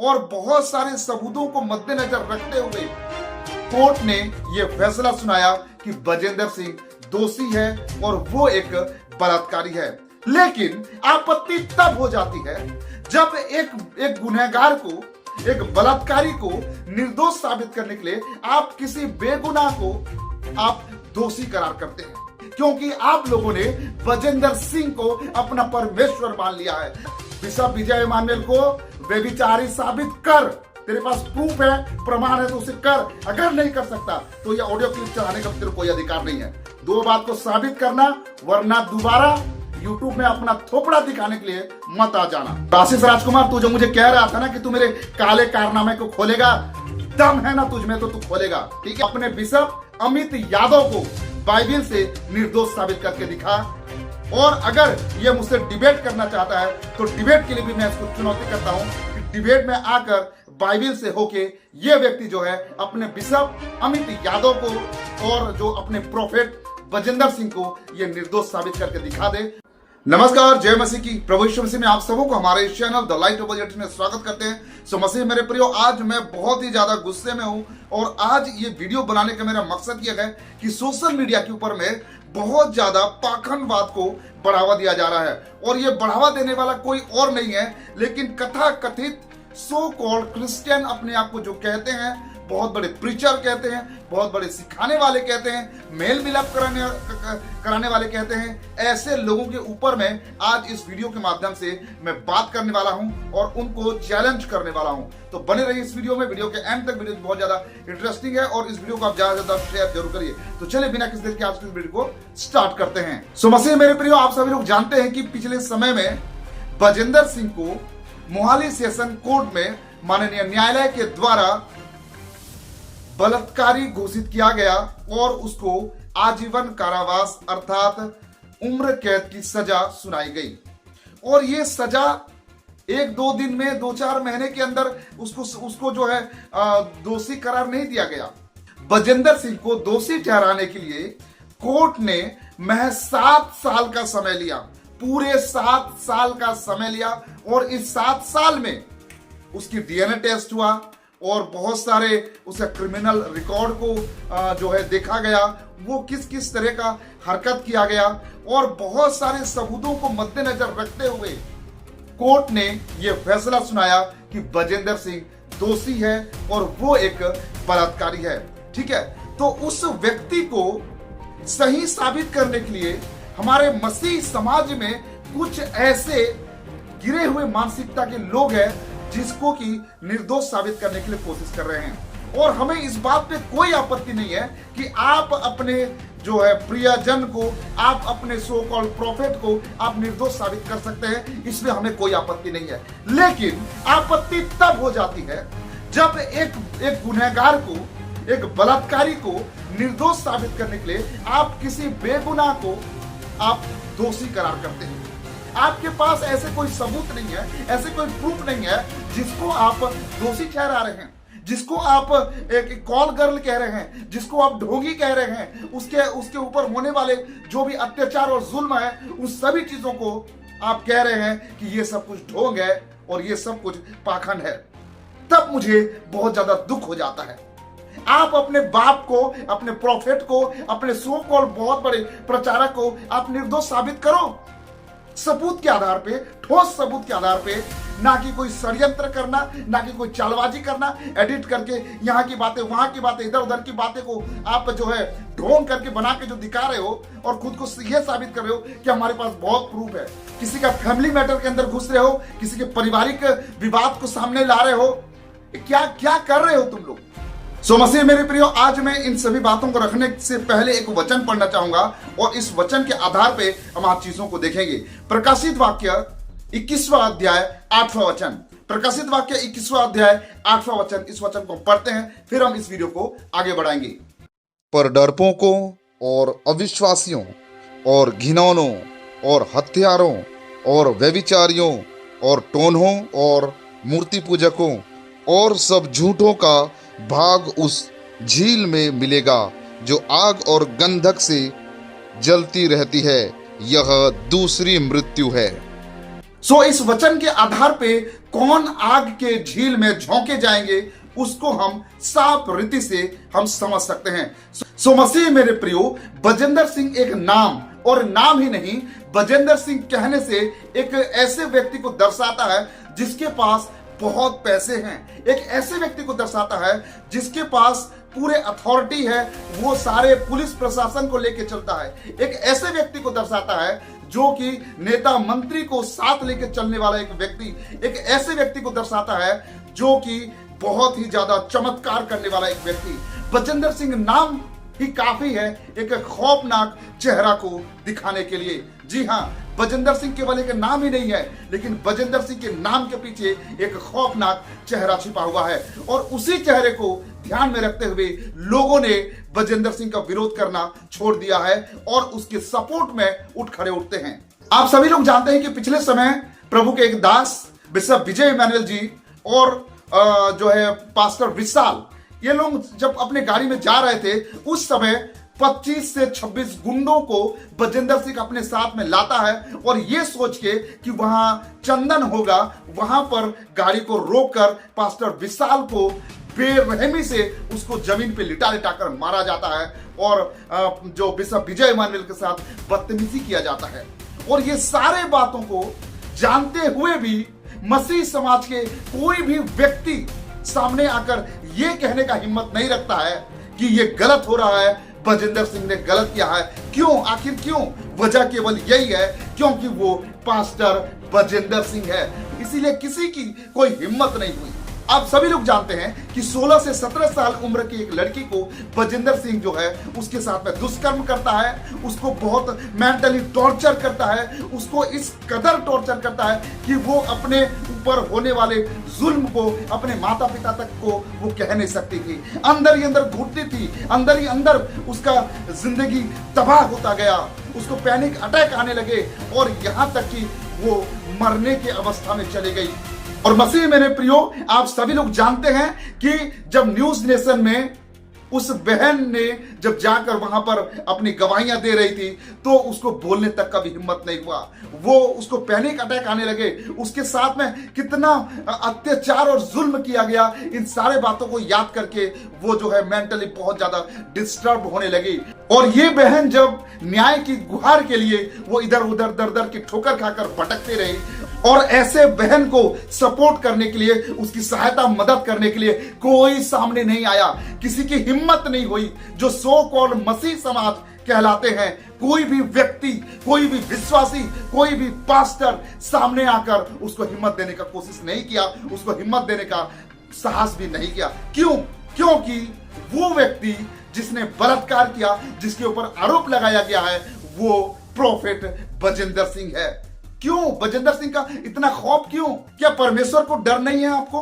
और बहुत सारे सबूतों को मद्देनजर रखते हुए कोर्ट ने यह फैसला सुनाया कि बजेंद्र सिंह दोषी है और वो एक बलात्कारी है। लेकिन आपत्ति तब हो जाती है जब एक गुनहगार को, एक बलात्कारी को निर्दोष साबित करने के लिए आप किसी बेगुनाह को आप दोषी करार करते हैं, क्योंकि आप लोगों ने बजेंद्र सिंह को अपना परमेश्वर मान लिया है। बिशप विजय इमानुएल को व्यभिचारी साबित कर, तेरे पास प्रूफ है, प्रमाण है तो उसे कर। अगर नहीं कर सकता तो यह ऑडियो क्लिप चलाने का तेरे कोई अधिकार नहीं है। दो बात को साबित करना, वरना दोबारा YouTube में अपना थोपड़ा दिखाने के लिए मत आ जाना। आशीष राजकुमार, तू जो मुझे कह रहा था ना कि तू मेरे काले कारनामे को खोलेगा, दम है ना तुझमें तो तू खोलेगा, ठीक है। अपने बिशप अमित यादव को बाइबिल से निर्दोष साबित करके दिखा। और अगर ये मुझसे डिबेट करना चाहता है तो डिबेट के लिए भी मैं इसको चुनौती करता हूं कि डिबेट में आकर बाइबिल से होके ये व्यक्ति जो है अपने बिशप अमित यादव को और जो अपने प्रोफेट बजेंद्र सिंह को ये निर्दोष साबित करके दिखा दे। नमस्कार, जय मसीह की। प्रभु यीशु मसीह में आप सबों को हमारे इस channel the light of agent में स्वागत करते हैं। सो मसीह मेरे प्रियो, आज मैं बहुत ही ज्यादा गुस्से में हूं और आज ये वीडियो बनाने का मेरा मकसद ये है कि सोशल मीडिया के ऊपर में बहुत ज्यादा पाखंडवाद को बढ़ावा दिया जा रहा है। और ये बढ़ावा देने वाला कोई और नहीं है लेकिन कथा कथित सो कॉल्ड क्रिश्चियन अपने आप को जो कहते हैं, बहुत बड़े प्रीचर कहते हैं, बहुत बड़े सिखाने वाले कहते हैं, मेल मिलाप कराने वाले कहते हैं, ऐसे लोगों के ऊपर मैं आज इस वीडियो के माध्यम से मैं बात करने वाला हूं और उनको चैलेंज करने वाला हूं। तो बने रहिए इस वीडियो में, वीडियो के एंड तक। वीडियो बहुत ज्यादा इंटरेस्टिंग है और इस वीडियो को आप ज्यादा से ज्यादा शेयर जरूर करिए। तो चलिए बिना किसी देर के आज की वीडियो को स्टार्ट करते हैं। सो मसीह मेरे प्रियो, आप सभी लोग जानते हैं कि पिछले समय में बजेंद्र सिंह को मोहाली सेशन कोर्ट में माननीय न्यायालय के द्वारा बलात्कारी घोषित किया गया और उसको आजीवन कारावास अर्थात उम्र कैद की सजा सुनाई गई। और ये सजा एक दो दिन में, 2-4 महीने के अंदर उसको जो है दोषी करार नहीं दिया गया। बजेंद्र सिंह को दोषी ठहराने के लिए कोर्ट ने महज 7 साल का समय लिया, पूरे 7 साल का समय लिया। और इस 7 साल में उसकी डीएनए टेस्ट हुआ और बहुत सारे उसका क्रिमिनल रिकॉर्ड को जो है देखा गया, वो किस किस तरह का हरकत किया गया। और बहुत सारे सबूतों को मद्देनजर रखते हुए कोर्ट ने यह फैसला सुनाया कि बजेंद्र सिंह दोषी है और वो एक बलात्कारी है, ठीक है। तो उस व्यक्ति को सही साबित करने के लिए हमारे मसीह समाज में कुछ ऐसे गिरे हुए मानसिकता के लोग हैं जिसको कि निर्दोष साबित करने के लिए कोशिश कर रहे हैं। और हमें इस बात पे कोई आपत्ति नहीं है कि आप अपने जो है प्रियजन को, आप अपने सो कॉल्ड प्रॉफिट को आप निर्दोष साबित कर सकते हैं, इसमें हमें कोई आपत्ति नहीं है। लेकिन आपत्ति तब हो जाती है जब एक गुनहगार को, एक बलात्कारी को निर्दोष साबित करने के लिए आप किसी बेगुनाह को आप दोषी करार करते हैं। आपके पास ऐसे कोई सबूत नहीं है, ऐसे कोई प्रूफ नहीं है जिसको आप दोषी ठहरा रहे हैं, जिसको आप एक कॉल गर्ल कह रहे हैं, जिसको आप ढोंगी कह रहे हैं, उसके ऊपर होने वाले जो भी अत्याचार और जुल्म है, उस सभी चीजों को आप कह रहे हैं कि ये सब कुछ ढोंग है और ये सब कुछ पाखंड है। तब मुझे बहुत ज्यादा दुख हो जाता है। आप अपने बाप को, अपने प्रॉफिट को, अपने सो कॉल्ड बहुत बड़े प्रचारक को आप निर्दोष साबित करो, सबूत के आधार पे, ठोस सबूत के आधार पे, ना कि कोई षड्यंत्र करना, ना कि कोई चालबाजी करना, एडिट करके यहाँ की बातें, वहां की बातें, इधर उधर की बातें को आप जो है ढोंग करके बना के जो दिखा रहे हो और खुद को यह साबित कर रहे हो कि हमारे पास बहुत प्रूफ है। किसी का फैमिली मैटर के अंदर घुस रहे हो, किसी के पारिवारिक विवाद को सामने ला रहे हो, क्या क्या कर रहे हो तुम लोग। सो मसीह मेरे प्रियो, आज मैं इन सभी बातों को रखने से पहले एक वचन पढ़ना चाहूंगा और इस वचन के आधार पे हम आज चीजों को देखेंगे। प्रकाशित वाक्य 21वां अध्याय 8वां वचन। प्रकाशित वाक्य 21वां अध्याय 8वां वचन, इस वचन को पढ़ते हैं, फिर हम इस वीडियो को आगे बढ़ाएंगे। पर डरपोकों और अविश्वासियों और घिनौनों और हत्यारों और व्यभिचारियों और टोन्हों और मूर्ति पूजकों और सब झूठों का भाग उस झील में मिलेगा जो आग और गंधक से जलती रहती है। यह दूसरी मृत्यु है। सो इस वचन के आधार पे कौन आग के झील में झोंके जाएंगे उसको हम साफ रीति से हम समझ सकते हैं। सो मसीह मेरे प्रियो, बजेंद्र सिंह एक नाम और नाम ही नहीं, बजेंद्र सिंह कहने से एक ऐसे व्यक्ति को दर्शाता है जिसके पास बहुत पैसे हैं, एक ऐसे व्यक्ति को दर्शाता है जिसके पास पूरे अथॉरिटी है, वो सारे पुलिस प्रशासन को लेके चलता है। एक ऐसे व्यक्ति को दर्शाता है जो कि नेता मंत्री को साथ लेके चलने वाला एक व्यक्ति, एक ऐसे व्यक्ति को दर्शाता है जो कि बहुत ही ज्यादा चमत्कार करने वाला एक व्यक्ति। बजेंद्र सिंह नाम ही काफी है एक खौफनाक चेहरा को दिखाने के लिए। जी हाँ, बजेंद्र सिंह केवल एक नाम ही नहीं है, लेकिन बजेंद्र सिंह के नाम के पीछे एक खौफनाक चेहरा छिपा हुआ है, और उसी चेहरे को ध्यान में रखते हुए लोगों ने बजेंद्र सिंह का विरोध करना छोड़ दिया है और उसके सपोर्ट में उठ खड़े उठते हैं। आप सभी लोग जानते हैं कि पिछले समय प्रभु के एक दास बिशप विजय इमैनुअल जी और जो है पास्टर विशाल, ये लोग जब अपने गाड़ी में जा रहे थे उस समय 25 से 26 गुंडों को बजेंद्र सिंह अपने साथ में लाता है, और ये सोच के कि वहां चंदन होगा, वहां पर गाड़ी को रोककर पास्टर विशाल को बेरहमी से उसको जमीन पे लिटा लिटा कर मारा जाता है, और जो बिशप विजय इमैनुअल के साथ बदतमीजी किया जाता है। और ये सारे बातों को जानते हुए भी मसीह समाज के कोई भी व्यक्ति सामने आकर यह कहने का हिम्मत नहीं रखता है कि यह गलत हो रहा है, बजेंद्र सिंह ने गलत किया है। क्यों? आखिर क्यों? वजह केवल यही है क्योंकि वो पास्टर बजेंद्र सिंह है, इसीलिए किसी की कोई हिम्मत नहीं हुई। आप सभी लोग जानते हैं कि 16 से 17 साल उम्र की एक लड़की को बजेंद्र सिंह जो है उसके साथ में दुष्कर्म करता है, उसको बहुत मेंटली टॉर्चर करता है, उसको इस कदर टॉर्चर करता है कि वो अपने ऊपर होने वाले जुल्म को अपने माता पिता तक को वो कह नहीं सकती थी, अंदर ही अंदर घुटती थी, अंदर ही अंदर उसका जिंदगी तबाह होता गया, उसको पैनिक अटैक आने लगे और यहां तक कि वो मरने की अवस्था में चली गई। और मसीह मेरे प्रियो, आप सभी लोग जानते हैं कि जब न्यूज नेशन में उस बहन ने जब जाकर वहां पर अपनी गवाहियां दे रही थी तो उसको बोलने तक का भी हिम्मत नहीं हुआ, वो उसको पैनिक अटैक आने लगे, उसके साथ में कितना अत्याचार और जुल्म किया गया, इन सारे बातों को याद करके वो जो है मेंटली बहुत ज्यादा डिस्टर्ब होने लगी। और ये बहन जब न्याय की गुहार के लिए वो इधर उधर दर दर की ठोकर खाकर भटकती रही, और ऐसे बहन को सपोर्ट करने के लिए, उसकी सहायता मदद करने के लिए कोई सामने नहीं आया, किसी की हिम्मत नहीं हुई। जो सो कॉल्ड मसीह समाज कहलाते हैं, कोई भी व्यक्ति, कोई भी विश्वासी, कोई भी पास्टर सामने आकर उसको हिम्मत देने का कोशिश नहीं किया, उसको हिम्मत देने का साहस भी नहीं किया। क्यों? क्योंकि वो व्यक्ति जिसने बलात्कार किया, जिसके ऊपर आरोप लगाया गया है, वो प्रोफेट बजेंद्र सिंह है। क्यों बजेंद्र सिंह का इतना खौफ? क्यों? क्या परमेश्वर को डर नहीं है आपको?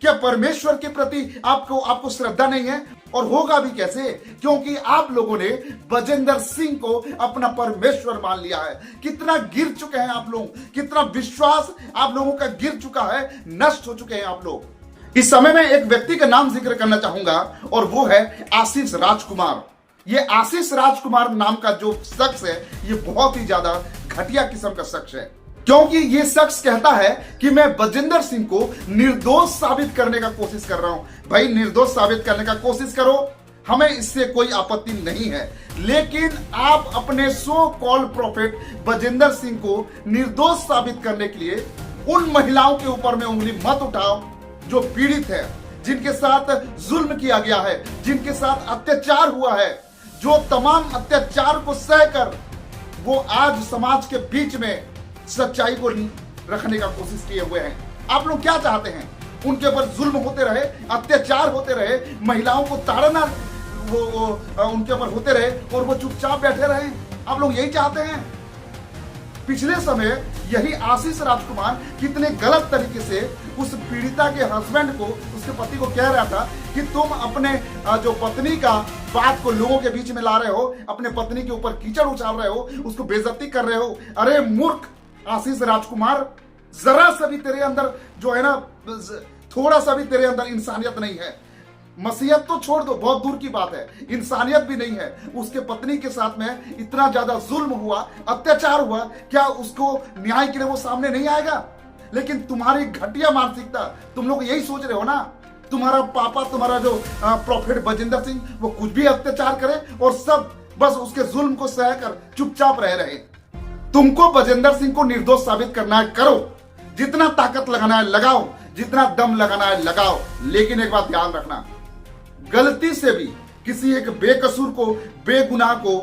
क्या परमेश्वर के प्रति आपको श्रद्धा नहीं है? और होगा भी कैसे? क्योंकि आप लोगों ने बजेंद्र सिंह को अपना परमेश्वर मान लिया है। कितना गिर चुके हैं आप लोग, कितना विश्वास आप लोगों का गिर चुका है, नष्ट हो चुके हैं आप लोग। इस समय में एक व्यक्ति का नाम जिक्र करना चाहूंगा और वो है आशीष राजकुमार। ये आशीष राजकुमार नाम का जो शख्स है, ये बहुत ही ज्यादा घटिया किस्म का शख्स है, क्योंकि ये शख्स कहता है कि मैं बजेंद्र सिंह को निर्दोष साबित करने का कोशिश कर रहा हूं। भाई, निर्दोष साबित करने का कोशिश करो, हमें इससे कोई आपत्ति नहीं है, लेकिन आप अपने so called prophet Bajinder Singh को निर्दोष साबित करने के लिए उन महिलाओं के ऊपर में उंगली मत उठाओ जो पीड़ित है, जिनके साथ जुल्म किया गया है, जिनके साथ अत्याचार हुआ है, जो तमाम अत्याचार को सहकर वो आज समाज के बीच में सच्चाई को रखने का कोशिश किए हुए हैं। आप लोग क्या चाहते हैं? उनके ऊपर जुल्म होते रहे, अत्याचार होते रहे, महिलाओं को ताड़ना वो उनके ऊपर होते रहे और वो चुपचाप बैठे रहे? आप लोग यही चाहते हैं? पिछले समय यही आशीष राजकुमार कितने गलत तरीके से उस पीड़िता के हस्बैंड को, उसके पति को कह रहा था कि तुम अपने जो पत्नी का बात को लोगों के बीच में ला रहे हो, अपने पत्नी के ऊपर कीचड़ उछाल रहे हो, उसको बेइज्जती कर रहे हो। अरे मूर्ख आशीष राजकुमार, जरा सा भी तेरे अंदर जो है ना, थोड़ा सा भी तेरे अंदर इंसानियत नहीं है। मसीहत तो छोड़ दो, बहुत दूर की बात है, इंसानियत भी नहीं है। उसके पत्नी के साथ में इतना ज्यादा जुल्म हुआ, अत्याचार हुआ, क्या उसको न्याय के लिए वो सामने नहीं आएगा? लेकिन तुम्हारी घटिया मानसिकता, तुम लोग यही सोच रहे हो ना, तुम्हारा पापा, तुम्हारा जो प्रोफेट बजिंदर सिंह, वो कुछ भी अत्याचार करे और सब बस उसके जुल्म को सहकर चुपचाप रहे। तुमको बजिंदर सिंह को निर्दोष साबित करना है, करो, जितना ताकत लगाना है लगाओ, जितना दम लगाना है लगाओ। लेकिन एक बात ध्यान रखना, गलती से भी किसी एक बेकसूर को, बेगुनाह को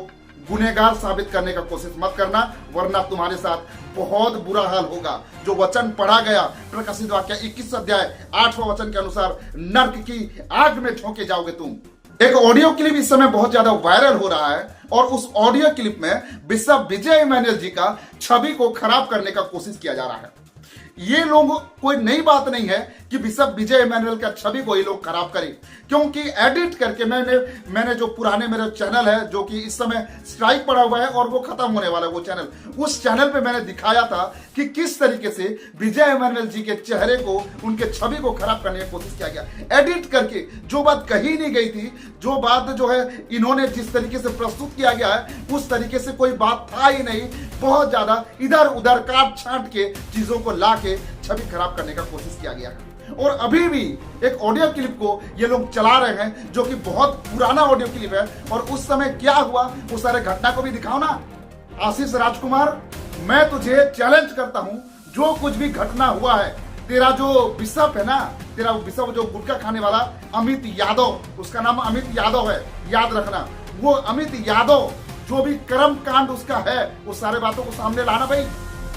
गुनहगार साबित करने का कोशिश मत करना, वरना तुम्हारे साथ बहुत बुरा हाल होगा। जो वचन पढ़ा गया प्रकाशित वाक्य 21 अध्याय 8वां वचन के अनुसार, नर्क की आग में झोंके जाओगे तुम। एक ऑडियो क्लिप इस समय बहुत ज्यादा वायरल हो रहा है और उस ऑडियो क्लिप में बिशप विजय इमैनुएल जी का छवि को खराब करने का कोशिश किया जा रहा है। ये लोग, कोई नई बात नहीं है कि बिशप विजय इमैनुएल का छवि को ये लोग खराब करें, क्योंकि एडिट करके मैंने जो पुराने मेरे चैनल है, जो कि इस समय स्ट्राइक पड़ा हुआ है और वो खत्म होने वाला है वो चैनल, उस चैनल पे मैंने दिखाया था कि किस तरीके से विजय इमैनुएल जी के चेहरे को, उनके छवि को खराब करने की कोशिश किया गया। एडिट करके जो बात कही नहीं गई थी, जो बात जो है इन्होंने जिस तरीके से प्रस्तुत किया गया है, उस तरीके से कोई बात था ही नहीं। बहुत ज्यादा इधर उधर काट छांट के चीजों को ला के छवि खराब करने का कोशिश किया गया है। और अभी भी एक ऑडियो क्लिप को ये लोग चला रहे हैं, जो कि बहुत पुराना ऑडियो क्लिप है, और उस समय क्या हुआ उस सारे घटना को भी दिखाओ ना। आशीष राजकुमार, मैं तुझे चैलेंज करता हूं, जो कुछ भी घटना हुआ है, तेरा जो बिशप है ना, तेरा बिशप जो गुटखा खाने वाला अमित यादव, उसका नाम अमित यादव है, याद रखना, वो अमित यादव जो भी कर्म कांड उसका है, वो सारे बातों को सामने लाना भाई।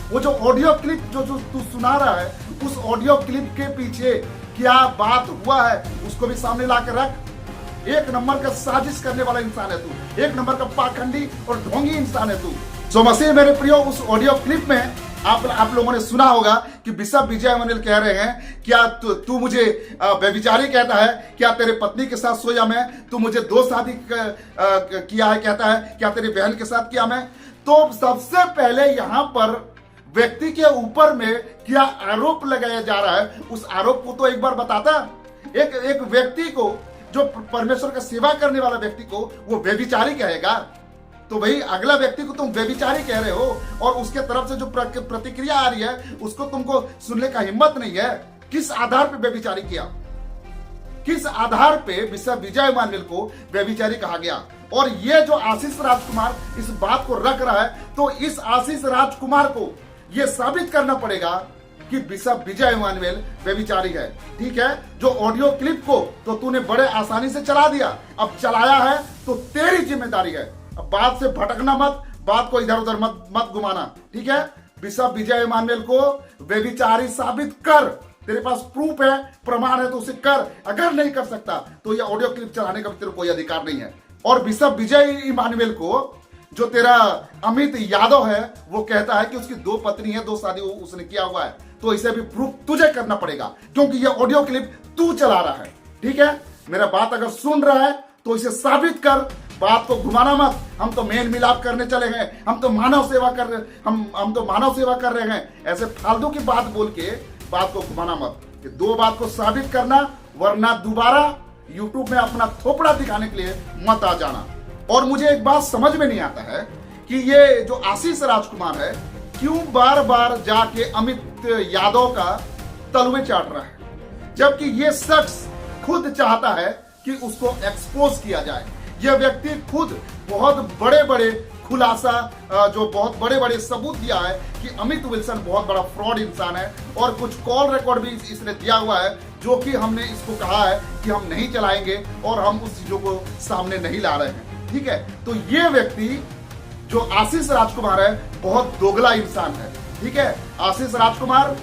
वो जो ऑडियो क्लिप जो तू सुना रहा है, उस ऑडियो क्लिप के पीछे क्या बात हुआ है, उसको भी सामने ला कर रख। एक नंबर का साजिश करने वाला इंसान है तू, एक नंबर का पाखंडी और ढोंगी इंसान है तू। सो मसीह मेरे प्रियो, उस ऑडियो क्लिप में आप लोगों ने सुना होगा कि बिशप विजय इमैनुएल कह रहे हैं, क्या तू मुझे व्यभिचारी कहता है? क्या तेरे पत्नी के साथ सोया मैं? तू मुझे 2 शादी किया है कहता है? क्या तेरी बहन के साथ किया मैं? तो सबसे पहले यहां पर व्यक्ति के ऊपर में क्या आरोप लगाया जा रहा है, उस आरोप को तो एक बार बताता। एक व्यक्ति को, जो परमेश्वर का सेवा करने वाला व्यक्ति को, वो व्यभिचारी कहेगा? तो भाई अगला व्यक्ति को तुम व्यभिचारी कह रहे हो, और उसके तरफ से जो प्रतिक्रिया आ रही है उसको तुमको सुनने का हिम्मत नहीं है। किस आधार पे व्यभिचारी किया? किस आधार पे बिशप विजय इमैनुएल को व्यभिचारी कहा गया? और ये जो आशीष राजकुमार इस बात को रख रहा है, तो इस आशीष राजकुमार को ये साबित करना पड़ेगा कि बिशप विजय इमैनुएल व्यभिचारी है। ठीक है, जो ऑडियो क्लिप को तो तूने बड़े आसानी से चला दिया, अब चलाया है तो तेरी जिम्मेदारी है। अब बात से भटकना मत, बात को इधर उधर मत घुमाना। ठीक है, बिशप विजय इमैनुएल को व्यभिचारी साबित कर, तेरे पास प्रूफ है, प्रमाण है, तो उसे कर। अगर नहीं कर सकता तो ये ऑडियो क्लिप चलाने का तेरे कोई अधिकार नहीं है। और बिशप विजय इमैनुएल को, जो तेरा अमित यादव है, वो कहता है कि उसकी 2 पत्नी है, 2 शादी उसने किया हुआ है, तो इसे भी प्रूफ तुझे करना पड़ेगा, क्योंकि ये ऑडियो क्लिप तू चला रहा है। ठीक है, मेरा बात अगर सुन रहा है तो इसे साबित कर, बात को घुमाना मत। हम तो मेल मिलाप करने चले हैं, हम तो मानव सेवा कर रहे, हम तो मानव सेवा कर रहे हैं, ऐसे फालतू की बात बोल के बात को घुमाना मत। कि 2 बात को साबित करना, वरना दोबारा यूट्यूब में अपना थोपड़ा दिखाने के लिए मत आ जाना। और मुझे एक बात समझ में नहीं आता है कि ये जो आशीष राजकुमार है, क्यों बार बार जाके अमित यादव का तलवे चाट रहा है, जबकि ये शख्स खुद चाहता है कि उसको एक्सपोज किया जाए। यह व्यक्ति खुद बहुत बड़े बड़े खुलासा, जो बहुत बड़े बड़े सबूत दिया है कि अमित विल्सन बहुत बड़ा फ्रॉड इंसान है, और कुछ कॉल रिकॉर्ड भी इसने दिया हुआ है, जो कि हमने इसको कहा है कि हम नहीं चलाएंगे और हम उस चीजों को सामने नहीं ला रहे हैं। ठीक है, तो ये व्यक्ति जो आशीष राजकुमार है, बहुत दोगला इंसान है। ठीक है, आशीष राजकुमार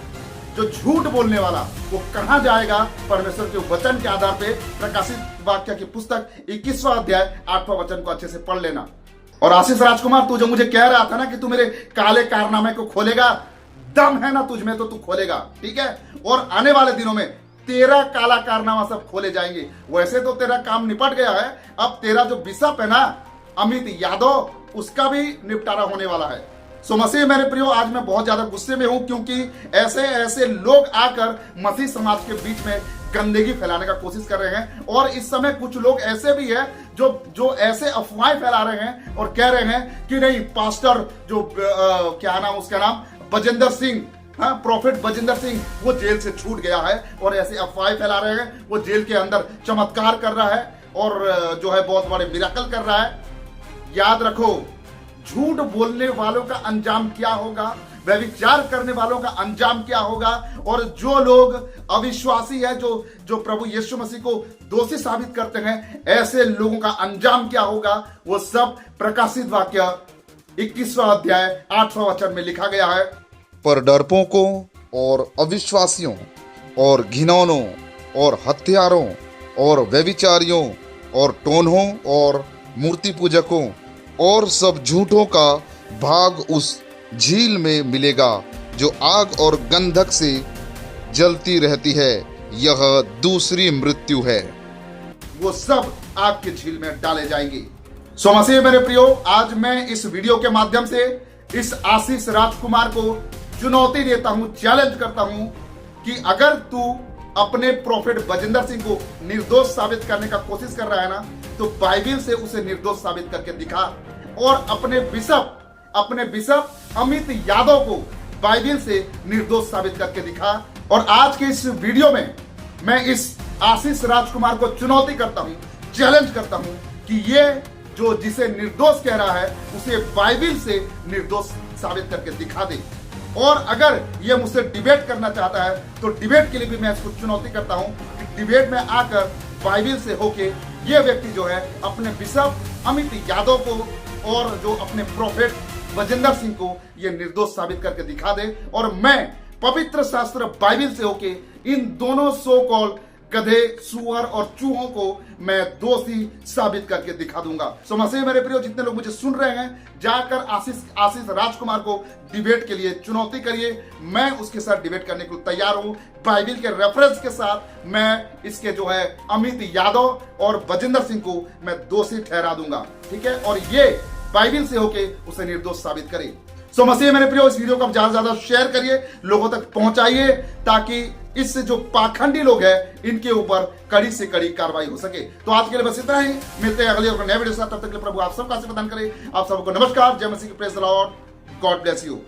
जो झूठ बोलने वाला, वो कहां जाएगा? परमेश्वर के वचन के आधार पे प्रकाशित वाक्य की पुस्तक 21वां अध्याय 8वां वचन को अच्छे से पढ़ लेना। और आशीष राजकुमार, तू जो मुझे कह रहा था ना कि तू मेरे काले कारनामे को खोलेगा, दम है ना तुझ में तो तू खोलेगा। ठीक है, और आने वाले दिनों में तेरा काला कारनामा सब खोले जाएंगे। वैसे तो तेरा काम निपट गया है, अब तेरा जो बिशप है ना अमित यादव, उसका भी निपटारा होने वाला है। सो मसीह मेरे प्रियो, आज मैं बहुत ज्यादा गुस्से में हूं, क्योंकि ऐसे ऐसे लोग आकर मसीह समाज के बीच में गंदगी फैलाने का कोशिश कर रहे हैं। और इस समय कुछ लोग ऐसे भी है जो ऐसे अफवाहें फैला रहे हैं और कह रहे हैं कि नहीं, पास्टर जो क्या नाम उसका नाम, बजिंदर सिंह, हाँ, प्रॉफिट बजिंदर सिंह, वो जेल से छूट गया है। और ऐसे अफवाहें फैला रहे हैं, वो जेल के अंदर चमत्कार कर रहा है और जो है बहुत बड़े मिराकल कर रहा है। याद रखो, झूठ बोलने वालों का अंजाम क्या होगा, व्यभिचार करने वालों का अंजाम क्या होगा, और जो लोग अविश्वासी है, जो प्रभु यीशु मसीह को दोषी साबित करते हैं, ऐसे लोगों का अंजाम क्या होगा, वो सब प्रकाशित वाक्य 21वां अध्याय 8वां वचन में लिखा गया है। पर डरपोकों और अविश्वासियों और घिनौनों और हत्यारों और व्यभिचारियों और टोन्हों और मूर्ति पूजकों और सब झूठों का भाग उस झील में मिलेगा जो आग और गंधक से जलती रहती है। यह दूसरी मृत्यु है। वो सब आग की झील में डाले जाएंगे। सो मसीह मेरे प्रियो, आज मैं इस वीडियो के माध्यम से इस आशीष राजकुमार को चुनौती देता हूं, चैलेंज करता हूं कि अगर तू अपने प्रॉफिट बजिंदर सिंह को निर्दोष साबित करने का कोशिश कर रहा है ना, तो बाइबिल से उसे निर्दोष साबित करके दिखा। और अपने बिशप अमित यादव को बाइबिल से निर्दोष साबित करके दिखा। और आज के इस वीडियो में मैं इस आशीष राजकुमार को चुनौती करता हूं, चैलेंज करता हूं कि ये जो जिसे निर्दोष कह रहा है, उसे बाइबिल से निर्दोष साबित करके दिखा दे। और अगर ये मुझसे डिबेट करना चाहता है तो डिबेट के लिए भी मैं इसको चुनौती करता हूं कि डिबेट में आकर बाइबिल से होके ये व्यक्ति जो है अपने बिशप अमित यादव को और जो अपने प्रॉफिट बजिंदर सिंह को ये निर्दोष साबित करके दिखा दे। और मैं पवित्र शास्त्र बाइबिल से होके इन दोनों सो कॉल गधे, सुअर और चूहों को मैं दोषी साबित करके दिखा दूंगा। सो मसीह मेरे प्रियो, जितने लोग मुझे सुन रहे हैं, जाकर आशीष राजकुमार को डिबेट के लिए चुनौती करिए। मैं उसके साथ डिबेट करने को तैयार हूं। बाइबिल के रेफरेंस के साथ मैं इसके जो है अमित यादव और बजिंदर सिंह को मैं दोषी ठहरा दूंगा, ठीक है। और ये बाइबिल से होके उसे निर्दोष साबित करे। सो मसीह मेरे प्रियो, इस वीडियो को आप ज्यादा से ज्यादा शेयर करिए, लोगों तक पहुंचाइए, ताकि इससे जो पाखंडी लोग हैं इनके ऊपर कड़ी से कड़ी कार्रवाई हो सके। तो आज के लिए बस इतना ही, मिलते हैं अगले नए वीडियो के साथ। तब तक के लिए प्रभु आप सबका आशीर्वाद प्रदान करे। आप सबको नमस्कार, जय मसीह की, praise the Lord, God bless you.